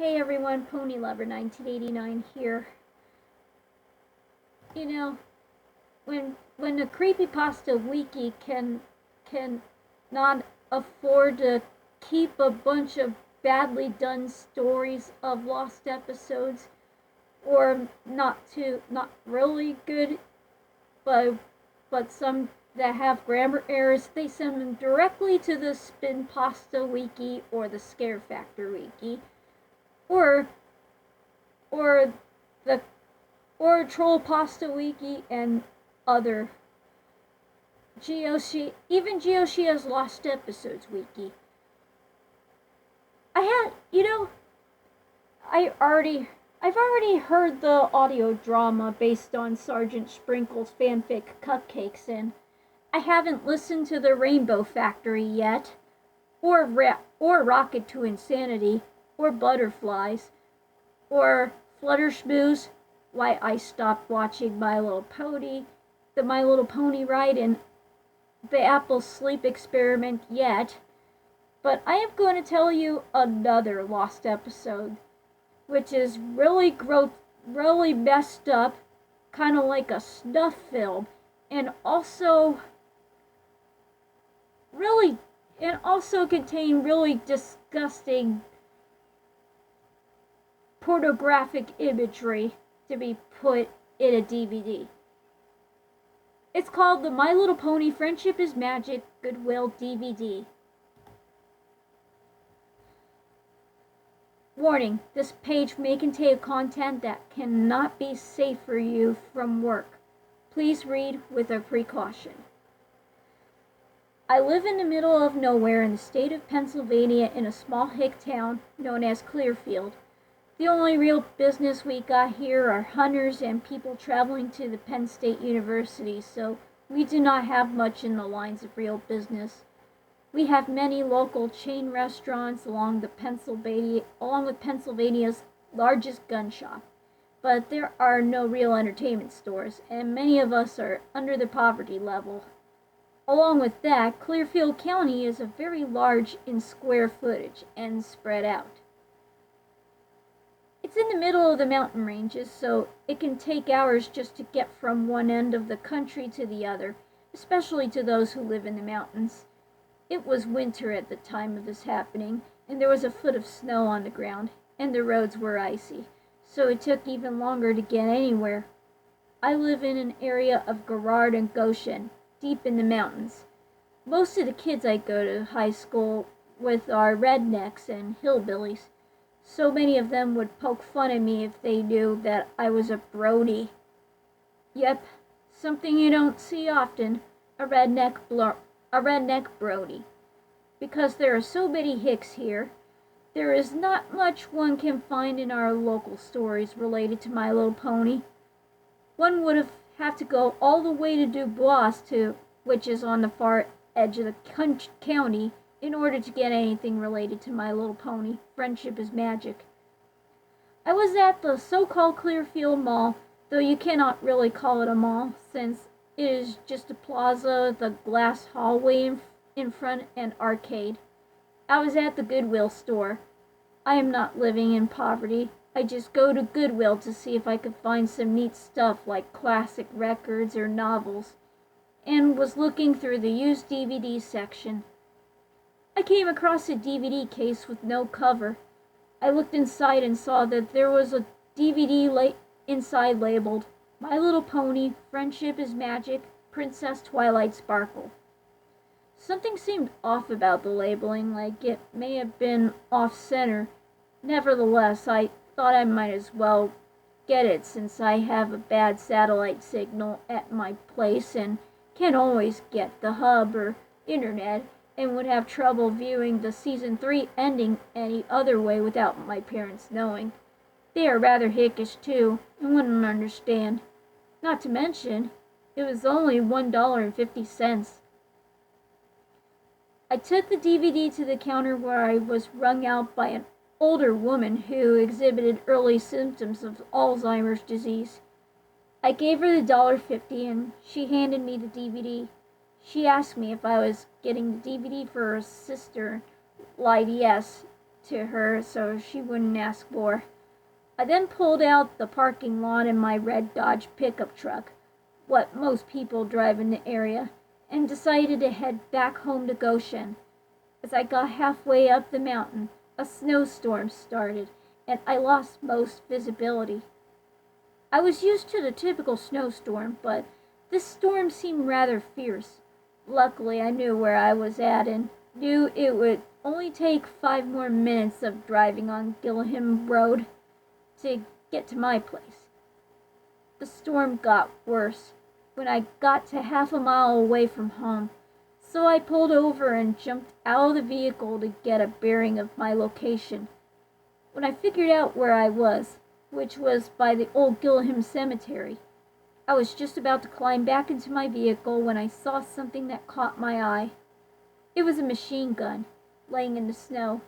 Hey everyone, Ponylover1989 here. You know, when a creepypasta wiki can not afford to keep a bunch of badly done stories of lost episodes, or not really good, but some that have grammar errors, they send them directly to the Spin Pasta wiki or the Scare Factor wiki, or or the or Troll Pasta Wiki and other even Geoshia's Lost Episodes Wiki. I had, I already, I've already heard the audio drama based on Sergeant Sprinkle's fanfic Cupcakes, and I haven't listened to the Rainbow Factory yet, or Rocket to Insanity, or Butterflies, or Fluttershy's Why I Stopped Watching My Little Pony, the My Little Pony ride, and the Apple Sleep Experiment yet. But I am going to tell you another lost episode, which is really messed up, kind of like a snuff film, and also contain really disgusting pornographic imagery to be put in a DVD. It's called the My Little Pony Friendship is Magic Goodwill DVD. Warning, this page may contain content that cannot be safe for you from work. Please read with a precaution. I live in the middle of nowhere in the state of Pennsylvania in a small hick town known as Clearfield. The only real business we got here are hunters and people traveling to the Penn State University, so we do not have much in the lines of real business. We have many local chain restaurants along with Pennsylvania's largest gun shop, but there are no real entertainment stores, and many of us are under the poverty level. Along with that, Clearfield County is very large in square footage and spread out. It's in the middle of the mountain ranges, so it can take hours just to get from one end of the country to the other, especially to those who live in the mountains. It was winter at the time of this happening, and there was a foot of snow on the ground, and the roads were icy, so it took even longer to get anywhere. I live in an area of Garrard and Goshen, deep in the mountains. Most of the kids I go to high school with are rednecks and hillbillies. So many of them would poke fun at me if they knew that I was a Brody. Yep, something you don't see often, a redneck Brody. Because there are so many hicks here, there is not much one can find in our local stories related to My Little Pony. One would have to go all the way to Dubois, which is on the far edge of the county, in order to get anything related to My Little Pony, Friendship is Magic. I was at the so-called Clearfield Mall, though you cannot really call it a mall, since it is just a plaza, the glass hallway in front, and arcade. I was at the Goodwill store. I am not living in poverty. I just go to Goodwill to see if I could find some neat stuff like classic records or novels, and was looking through the used DVD section. I came across a DVD case with no cover. I looked inside and saw that there was a DVD inside labeled My Little Pony, Friendship is Magic, Princess Twilight Sparkle. Something seemed off about the labeling, like it may have been off-center. Nevertheless, I thought I might as well get it since I have a bad satellite signal at my place and can't always get the hub or internet, and would have trouble viewing the season 3 ending any other way without my parents knowing. They are rather hickish too, and wouldn't understand. Not to mention, it was only $1.50. I took the DVD to the counter where I was wrung out by an older woman who exhibited early symptoms of Alzheimer's disease. I gave her the $1.50 and she handed me the DVD. She asked me if I was getting the DVD for her sister. Lied yes, to her so she wouldn't ask more. I then pulled out the parking lot in my red Dodge pickup truck, what most people drive in the area, and decided to head back home to Goshen. As I got halfway up the mountain, a snowstorm started, and I lost most visibility. I was used to the typical snowstorm, but this storm seemed rather fierce. Luckily, I knew where I was at and knew it would only take 5 more minutes of driving on Gilham Road to get to my place. The storm got worse when I got to half a mile away from home, so I pulled over and jumped out of the vehicle to get a bearing of my location. When I figured out where I was, which was by the old Gilham Cemetery, I was just about to climb back into my vehicle when I saw something that caught my eye. It was a machine gun, laying in the snow,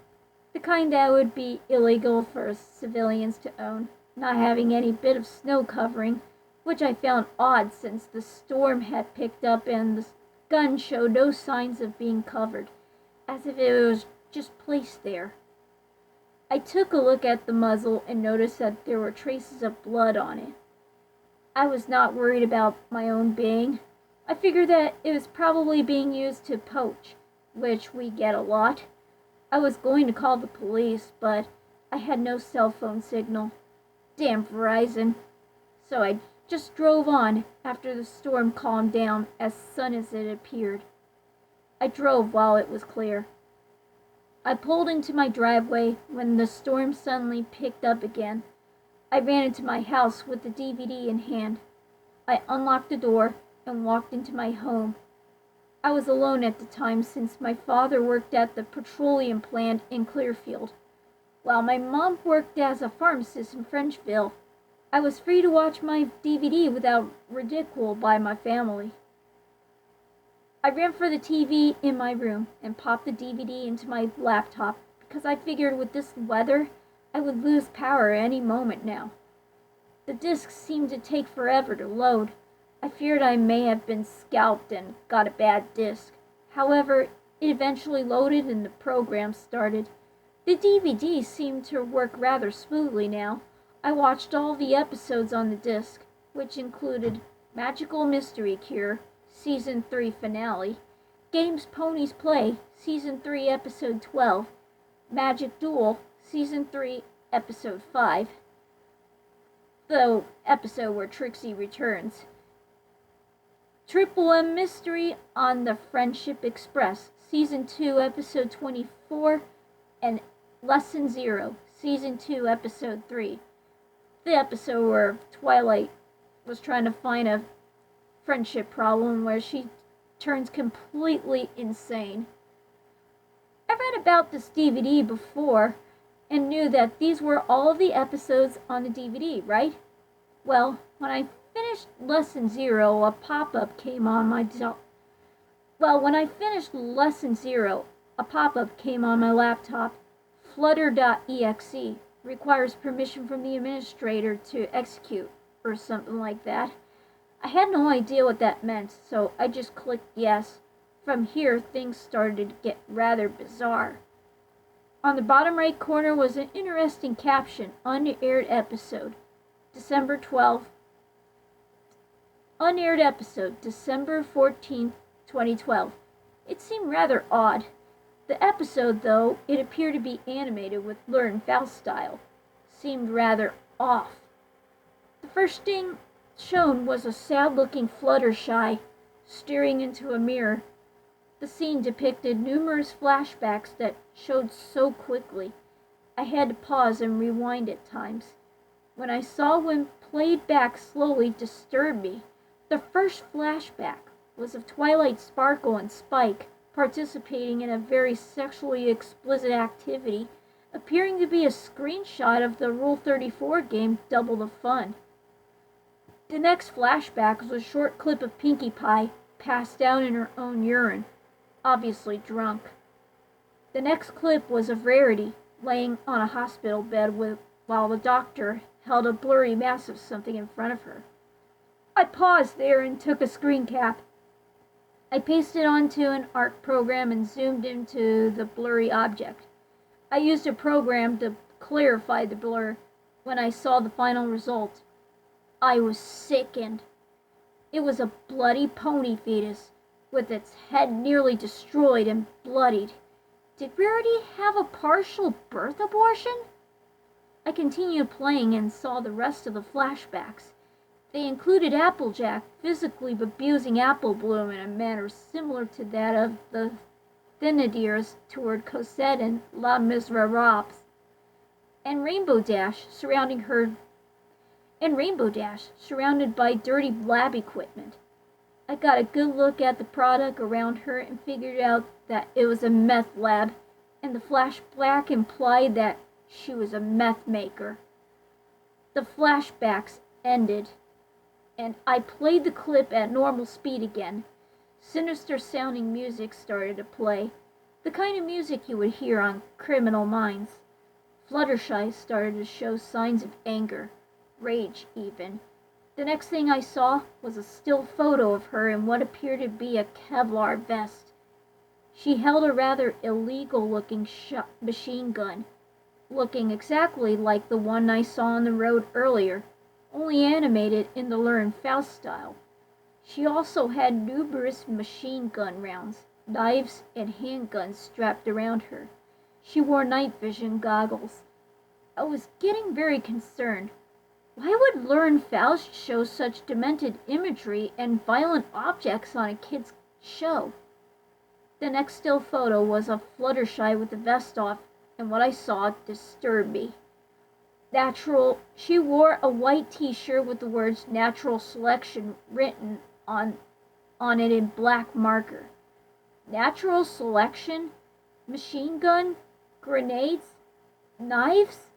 the kind that would be illegal for civilians to own, not having any bit of snow covering, which I found odd since the storm had picked up and the gun showed no signs of being covered, as if it was just placed there. I took a look at the muzzle and noticed that there were traces of blood on it. I was not worried about my own being. I figured that it was probably being used to poach, which we get a lot. I was going to call the police, but I had no cell phone signal. Damn Verizon. So I just drove on after the storm calmed down as soon as it appeared. I drove while it was clear. I pulled into my driveway when the storm suddenly picked up again. I ran into my house with the DVD in hand. I unlocked the door and walked into my home. I was alone at the time since my father worked at the petroleum plant in Clearfield, while my mom worked as a pharmacist in Frenchville. I was free to watch my DVD without ridicule by my family. I ran for the TV in my room and popped the DVD into my laptop because I figured with this weather, I would lose power any moment now. The disc seemed to take forever to load. I feared I may have been scalped and got a bad disc. However, it eventually loaded and the program started. The DVD seemed to work rather smoothly now. I watched all the episodes on the disc, which included Magical Mystery Cure, Season 3 Finale, Games Ponies Play, Season 3 Episode 12, Magic Duel, Season 3 Episode 5, the episode where Trixie returns, Triple M Mystery on the Friendship Express, Season 2 Episode 24, and Lesson 0, Season 2 Episode 3, the episode where Twilight was trying to find a friendship problem where she turns completely insane. I read about this DVD before and knew that these were all of the episodes on the DVD, right? Well, when I finished Lesson 0, a pop-up came on my laptop. Flutter.exe requires permission from the administrator to execute, or something like that. I had no idea what that meant, so I just clicked yes. From here, things started to get rather bizarre. On the bottom right corner was an interesting caption, unaired episode, December 12th. Unaired episode, December 14th, 2012. It seemed rather odd. The episode, though it appeared to be animated with Learn Faust style, seemed rather off. The first thing shown was a sad-looking Fluttershy staring into a mirror. The scene depicted numerous flashbacks that showed so quickly, I had to pause and rewind at times. When I saw when played back slowly disturbed me. The first flashback was of Twilight Sparkle and Spike participating in a very sexually explicit activity, appearing to be a screenshot of the Rule 34 game Double the Fun. The next flashback was a short clip of Pinkie Pie passed out in her own urine, obviously drunk. The next clip was of Rarity laying on a hospital bed while the doctor held a blurry mass of something in front of her. I paused there and took a screen cap. I pasted onto an ARC program and zoomed into the blurry object. I used a program to clarify the blur. When I saw the final result, I was sickened. It was a bloody pony fetus, with its head nearly destroyed and bloodied. Did Rarity have a partial birth abortion? I continued playing and saw the rest of the flashbacks. They included Applejack physically abusing Apple Bloom in a manner similar to that of the Thénardiers toward Cosette and Les Miserables, and Rainbow Dash surrounded by dirty lab equipment. I got a good look at the product around her and figured out that it was a meth lab, and the flashback implied that she was a meth maker. The flashbacks ended, and I played the clip at normal speed again. Sinister sounding music started to play, the kind of music you would hear on Criminal Minds. Fluttershy started to show signs of anger, rage even. The next thing I saw was a still photo of her in what appeared to be a Kevlar vest. She held a rather illegal-looking machine gun, looking exactly like the one I saw on the road earlier, only animated in the Luhr and Faust style. She also had numerous machine gun rounds, knives, and handguns strapped around her. She wore night vision goggles. I was getting very concerned. Why would Luhr and Faust show such demented imagery and violent objects on a kid's show? The next still photo was of Fluttershy with the vest off, and what I saw disturbed me. She wore a white t-shirt with the words Natural Selection written on it in black marker. Natural Selection? Machine gun? Grenades? Knives?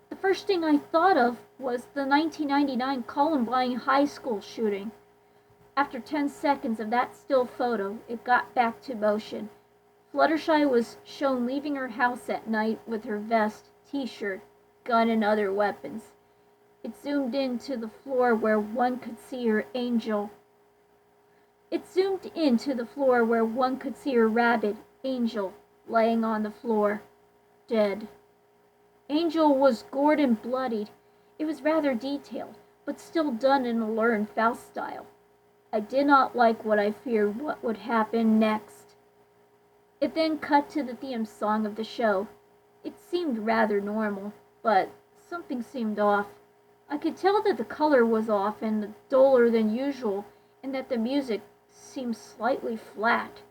The first thing I thought of was the 1999 Columbine High School shooting. After 10 seconds of that still photo, it got back to motion. Fluttershy was shown leaving her house at night with her vest, t-shirt, gun, and other weapons. It zoomed in to the floor where one could see her rabbit, Angel, laying on the floor, dead. Angel was gored and bloodied. It was rather detailed, but still done in a Luhr and Faust style. I did not like what I feared what would happen next. It then cut to the theme song of the show. It seemed rather normal, but something seemed off. I could tell that the color was off and duller than usual, and that the music seemed slightly flat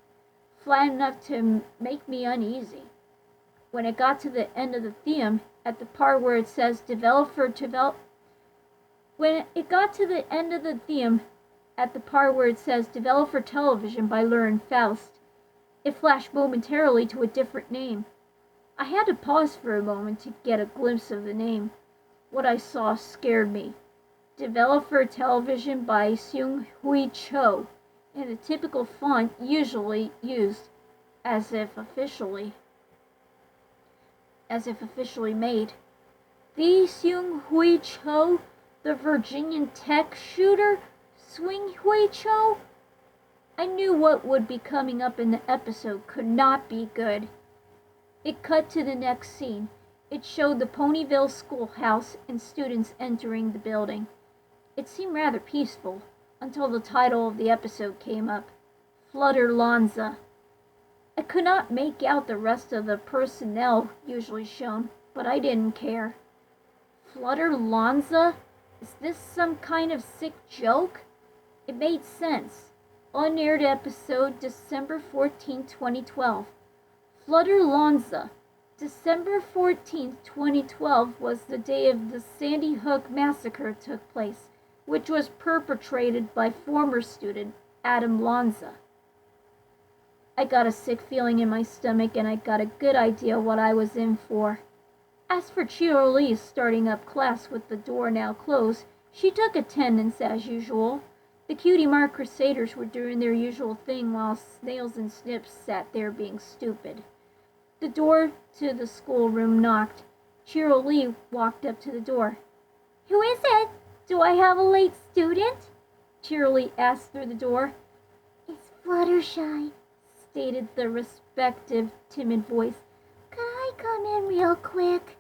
enough to make me uneasy. When it got to the end of the theme, at the part where it says Developer Television by Luhr and Faust, it flashed momentarily to a different name. I had to pause for a moment to get a glimpse of the name. What I saw scared me. Developer Television by Seung-Hui Cho, in the typical font usually used, as if officially made. The Seung-Hui Cho, the Virginian Tech shooter, Seung-Hui Cho? I knew what would be coming up in the episode could not be good. It cut to the next scene. It showed the Ponyville schoolhouse and students entering the building. It seemed rather peaceful until the title of the episode came up, Flutterlanza. I could not make out the rest of the personnel usually shown, but I didn't care. Flutterlanza? Is this some kind of sick joke? It made sense. Unaired episode December 14, 2012. Flutterlanza. December 14, 2012 was the day of the Sandy Hook massacre took place, which was perpetrated by former student Adam Lanza. I got a sick feeling in my stomach and I got a good idea what I was in for. As for Cheerilee starting up class with the door now closed, she took attendance as usual. The Cutie Mark Crusaders were doing their usual thing while Snails and Snips sat there being stupid. The door to the schoolroom knocked. Cheerilee walked up to the door. "Who is it? Do I have a late student?" Cheerilee asked through the door. "It's Fluttershy," stated the respective timid voice. "Could I come in real quick?